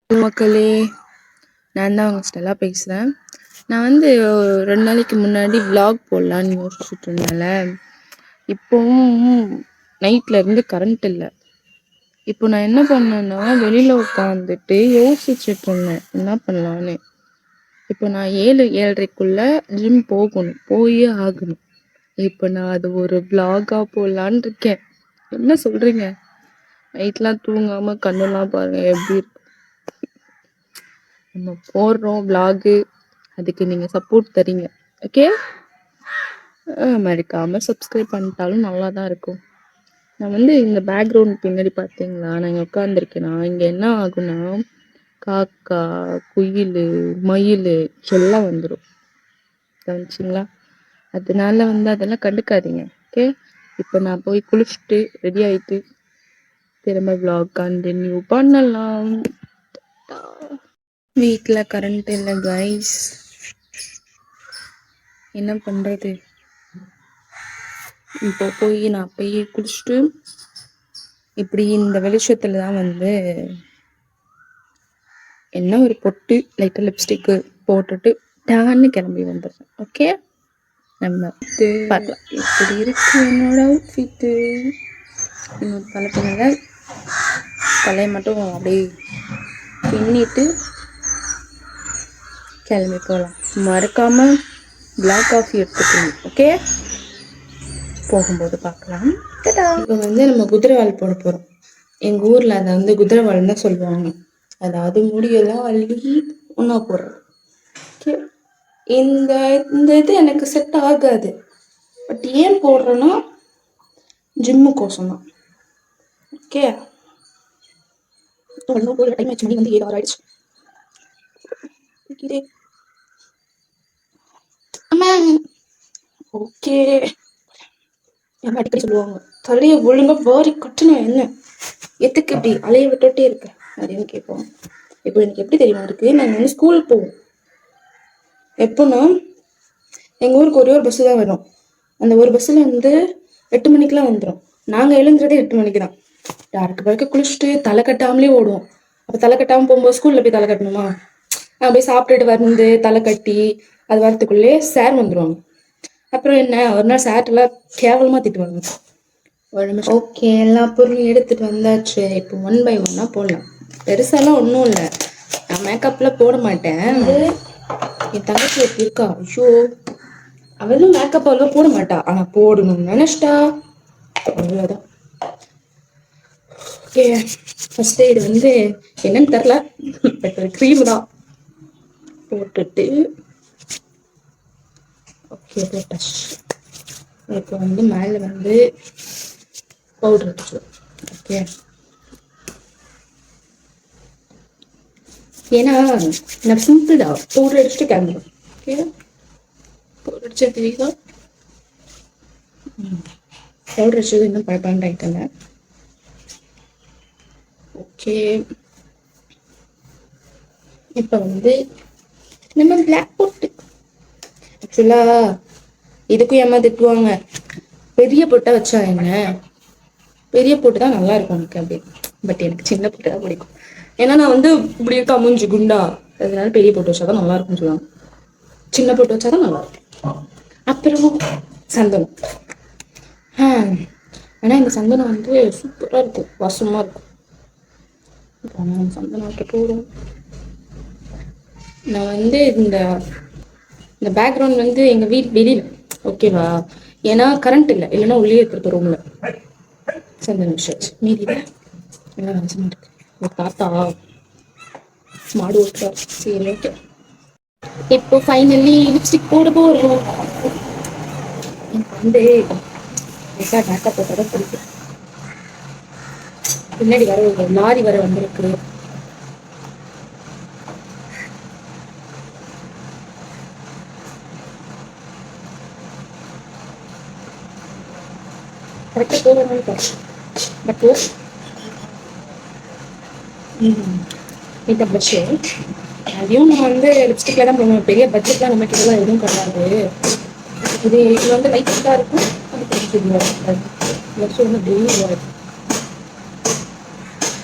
மக்களே, நான் தான் உங்கள் ஸ்டெல்லா பேசுகிறேன். நான் 2 நாளைக்கு முன்னாடி விலாக் போடலான்னு யோசிச்சுட்டு இருந்தேன்ல. இப்போவும் நைட்டில் இருந்து கரண்ட் இல்லை. இப்போ நான் என்ன பண்ணேன்னா வெளியில் உட்காந்துட்டு யோசிச்சுட்டு இருந்தேன் என்ன பண்ணலான்னு. இப்போ நான் 7-7:30க்குள்ளே ஜிம் போகணும், போயே ஆகணும். இப்போ நான் அது ஒரு விலாகாக போடலான்னு இருக்கேன். என்ன சொல்கிறீங்க? நைட்லாம் தூங்காமல் கண்ணெல்லாம் பாருங்கள் எப்படி இருக்கு. நம்ம போடுறோம் விலாகு, அதுக்கு நீங்கள் சப்போர்ட் தரீங்க. ஓகே, மறக்காமல் சப்ஸ்கிரைப் பண்ணிட்டாலும் நல்லா தான் இருக்கும். நான் இந்த பேக்ரவுண்ட் பின்னாடி பார்த்தீங்களா, நான் இங்கே உட்காந்துருக்கேன்னா இங்கே என்ன ஆகுனா காக்கா, குயில், மயில் எல்லாம் வந்துடும். கவனிச்சிங்களா? அதனால அதெல்லாம் கண்டுக்காதீங்க. ஓகே, இப்போ நான் போய் குளிச்சுட்டு ரெடி ஆகிட்டு திரும்ப விலாக் கண்டினியூ பண்ணலாம். வீட்டில் கரண்ட் இல்லை கைஸ், என்ன பண்ணுறது? இப்போ நான் போய் குளிச்சுட்டு இப்படி இந்த வெளிச்சத்தில் தான் என்ன ஒரு பொட்டு லைட்டாக லிப்ஸ்டிக்கு போட்டுட்டு டான்னு கிளம்பி வந்துடுறேன். ஓகே, நம்ம பார்க்கலாம் இப்படி இருக்கு என்னோட அவுட்ஃபிட்டு. இன்னொரு தலையை மட்டும் அப்படியே பின்னிட்டு கிளம்பி போகலாம். மறக்காமல் பிளாக் காஃபி எடுத்துக்கணும். ஓகே, போகும்போது பார்க்கலாம். இப்போ நம்ம குதிரைவால் போட போகிறோம். எங்கள் ஊரில் அதை குதிரைவால்னு தான் சொல்லுவாங்க. அதாவது முடியெல்லாம் அள்ளி ஒன்றா போடுறது. ஓகே, இந்த இது எனக்கு செட் ஆகாது. பட் ஏன் போடுறேன்னா ஜிம்முக்கோசம் தான். ஓகே, டைம் ஆச்சு, மணி 7 ஆயிடுச்சு. ஓகே, என் அடிக்கடி சொல்லுவாங்க தலையை ஒழுங்கா வாரி கட்டணும், என்ன எதுக்கு இப்படி அலைய விட்டுட்டே இருக்க அப்படின்னு கேட்போம். இப்போ எனக்கு எப்படி தெரியுமா இருக்கு, நான் ஸ்கூல் போவோம். எப்போன்னா எங்கள் ஊருக்கு ஒரே ஒரு பஸ்ஸு தான் வரும். அந்த ஒரு பஸ்ஸில் 8 மணிக்கெலாம் வந்துடும். நாங்கள் எழுந்துறதே 8 மணிக்கு தான். யாருக்கு பிறகு குளிச்சுட்டு தலை கட்டாமலே ஓடுவோம். அப்போ தலை கட்டாமல் போகும்போது ஸ்கூலில் போய் தலை கட்டணுமா? நான் போய் சாப்பிட்டுட்டு தலை கட்டி அது வரத்துக்குள்ளே சார் வந்துடுவாங்க. அப்புறம் என்ன, ஒரு நாள் சார்ட்டெல்லாம் கேவலமாக திட்டுவாங்க. ஒரு நிமிஷம். ஓகே, எல்லா பொருளும் எடுத்துட்டு வந்தாச்சு. இப்போ 1 by 1 போடலாம். பெருசாலாம் ஒன்றும் இல்லை, நான் மேக்கப்லாம் போட மாட்டேன். என் தங்கச்சி எப்படி இருக்கா, ஐயோ அவளும் மேக்கப் அவ்வளோ போட மாட்டா, ஆனால் போடணும்னு நினைச்சிட்டா அவ்வளோதான். ஓகே, ஃபர்ஸ்ட் இது என்னன்னு தெரில, பட் ஒரு க்ரீம் தான் போட்டுட்டு. ஓகே, போட்டாச்சு. இப்போ மேலே பவுடர் வச்சு. ஓகே, ஏன்னா நான் சிம்பிள் தான், பவுடர் அடிச்சுட்டு கிளம்புறோம். ஓகே, பவுடர் அடிச்சு தெரியுதா? பவுடர் அடிச்சது இன்னும் பழப்பாண்டு ஆயிட்டல. ஓகே, இப்போ நம்ம பிளாக் போட்டு ஆக்சுவலா இதுக்கும் ஏமா திட்டுவாங்க, பெரிய பொட்டை வச்சா என்ன, பெரிய பொட்டு தான் நல்லா இருக்கும் எனக்கு அப்படி. பட் எனக்கு சின்ன பொட்டு தான் பிடிக்கும். ஏன்னா நான் இப்படி இருக்கா மூஞ்சி குண்டா, அதனால பெரிய பொட்டு வச்சாதான் நல்லா இருக்கும்னு சொல்லுவாங்க. சின்ன பொட்டு வச்சாதான் நல்லா இருக்கும். அப்புறம் சந்தனம். ஆனா இந்த சந்தனம் சூப்பரா இருக்கும், வசமா இருக்கும். சந்தனம் வைக்க போறோம். நான் இந்த பேக்ரவுண்ட் எங்க வீட்டு வெளியில. ஓகேவா? ஏன்னா கரண்ட் இல்லை, இல்லைன்னா உள்ளே இருக்கிற ரூம்ல. சந்தனம் விஷயம் மீதியில எல்லாம் வசமா இருக்கு. ஒரு தாத்தா மாடு ஓட்டுறாரு. சரி, ஓகே. இப்போ ஃபைனலி லிப்ஸ்டிக் போட போறோம். எனக்கு மேக்கப் போட்டாதான் பிடிக்கும். பின்னாடி வர ஒரு லாரி வர வந்திருக்கு. கரெக்டாக போகணும். பட் இந்த ப்ரஷ்ஷு அதையும் நான் லிப்ஸ்டிக்கில் தான் போடுவேன். பெரிய பட்ஜெட்லாம் நம்ம கிட்டலாம் எதுவும் கிடையாது. இது லைட்டாக இருக்கும். அது கொஞ்சம் ப்ளஷ் டெய்லி வரும்.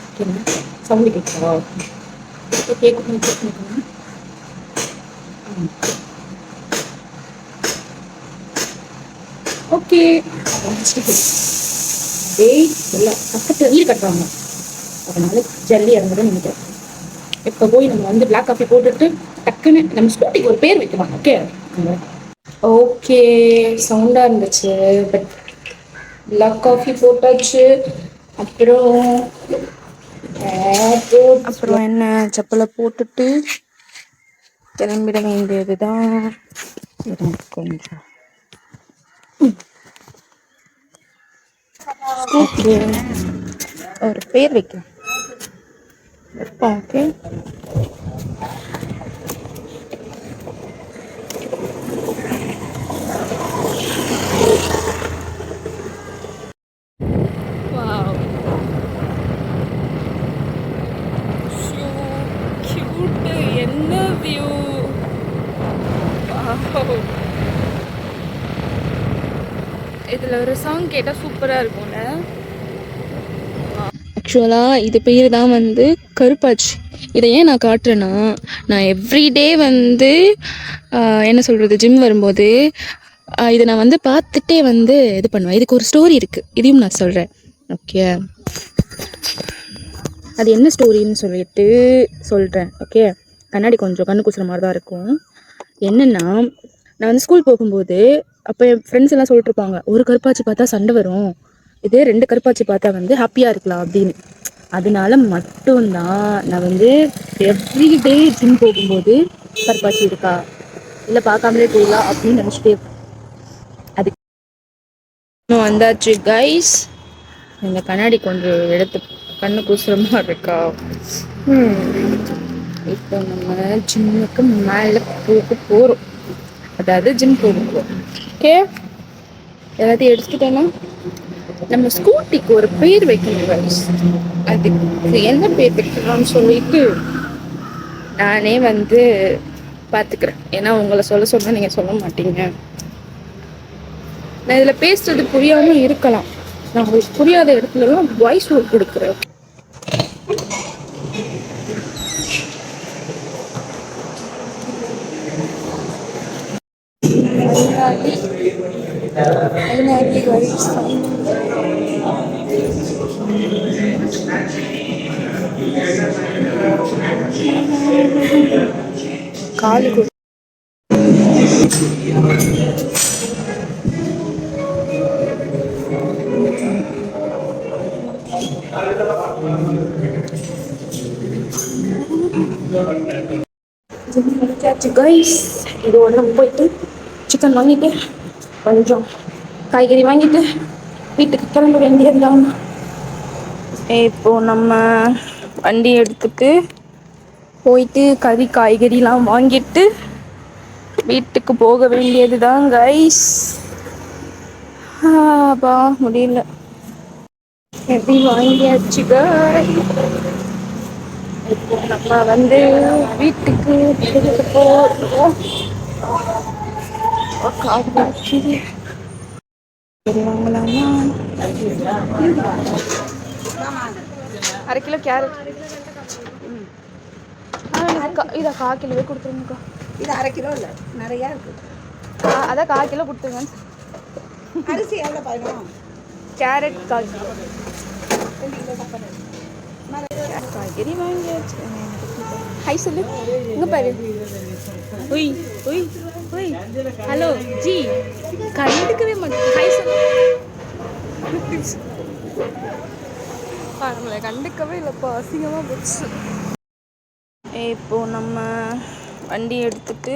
ஓகேங்களா? சவுண்டு கேட்குறா? ஓகே கொஞ்சம் செக் பண்ணிக்கோங்க. ஓகே டேய் இல்லை பக்கத்தில் வீடு கட்டுறாங்க, அதனால ஜல்லி இறங்குதுன்னு நினைக்கிறேன். இப்போ போய் நம்ம வந்து பிளாக் காஃபி போட்டுட்டு டக்குன்னு நம்ம ஸ்கூட்டிக்கு ஒரு பேர் வைக்கலாம். ஓகே ஓகே சவுண்டாக இருந்துச்சு. பட் பிளாக் காஃபி போட்டாச்சு. அப்புறம் அப்புறம் என்ன, செப்பலை போட்டுட்டு கிளம்பிட வேண்டியதுதான். கொஞ்சம் ஓகே ஒரு பேர் வைக்கலாம். ஓகே என்ன வியூ. இதில் ஒரு சாங் கேட்டால் சூப்பராக இருக்கும்ல. ஆக்சுவலாக இது பேர் தான் வந்து கருப்பாச்சி. இதை ஏன் நான் காட்டுறேன்னா, நான் எவ்ரிடே வந்து என்ன சொல்கிறது, ஜிம் வரும்போது இதை நான் வந்து பார்த்துட்டே வந்து இது பண்ணுவேன். இதுக்கு ஒரு ஸ்டோரி இருக்குது, இதையும் நான் சொல்கிறேன். ஓகே அது என்ன ஸ்டோரின்னு சொல்லிட்டு சொல்கிறேன். ஓகே கண்ணாடி கொஞ்சம் கண்ணு கூசுற மாதிரி தான் இருக்கும். என்னென்னா, நான் வந்து ஸ்கூல் போகும்போது அப்போ என் ஃப்ரெண்ட்ஸ் எல்லாம் சொல்லிட்டு இருப்பாங்க, ஒரு கருப்பாச்சி பார்த்தா சண்டை வரும், இதே 2 கருப்பாச்சி பார்த்தா வந்து ஹாப்பியாக இருக்கலாம் அப்படின்னு. அதனால மட்டும்தான் நான் வந்து எவ்ரிடே ஜிம் போகும்போது கருப்பாச்சி இருக்கா இல்லை பார்க்காமலே போகலாம் அப்படின்னு நினச்சிட்டே இருப்பேன். அதுக்கு வந்தாச்சு கைஸ். இந்த கண்ணாடி கொஞ்சம் எடுத்து கண்ணு கூசுற மாதிரி இருக்கா. இப்போ நம்ம ஜிம்முக்கு மேலே போக போகிறோம், அதாவது ஜிம் போக போகிறோம். ஓகே எல்லாத்தையும் எடுத்துக்கிட்டோன்னா நம்ம ஸ்கூட்டிக்கு ஒரு பேர் வைக்கணும் கைஸ். அதுக்கு என்ன பேர் வைக்கணும்னு சொல்லிட்டு நானே வந்து பார்த்துக்கிறேன். ஏன்னா உங்களை சொல்ல சொன்னால் நீங்கள் சொல்ல மாட்டீங்க. நான் இதில் பேசுறது புரியாமல் இருக்கலாம், நான் உங்களுக்கு புரியாத இடத்துலலாம் வாய்ஸ் ஓவர் கொடுக்குறேன். காலுக்கு கைஸ், இது ஒன்று போயிட்டு சிக்கன் வாங்கிட்டு கொஞ்சம் காய்கறி வாங்கிட்டு வீட்டுக்கு கிளம்ப வேண்டியதுதான். இப்போ நம்ம வண்டி எடுத்துட்டு போயிட்டு கறி காய்கறிலாம் வாங்கிட்டு வீட்டுக்கு போக வேண்டியது தான் கைஸ். அப்பா முடியல, எப்படி வாங்கியாச்சு கைஸ். இப்போ நம்ம வந்து வீட்டுக்கு போகிறோம். வாங்கலாமா? 1/2 கிலோ கேரட். இதை 1/4 கிலோவே கொடுத்துருங்கக்கா. இது 1/2 கிலோ இல்லை, நிறையா இருக்குது. அதான் 1/4 கிலோ கொடுத்துருங்க. அரிசி எவ்வளோ பயணம்? Carrot 1/4 kilo. 2 கிலோ தப்பாக காய்கறி வாங்கியாச்சு. ஹை சொல்லு, இங்கே பாரு. Why why why, hello ji, கண்டுக்கவே மாட்டேன். ஹை சொல்லு. நம்மளை கண்டுக்கவே இல்லைப்பா, அசிங்கமாக போச்சு. இப்போ நம்ம வண்டி எடுத்துட்டு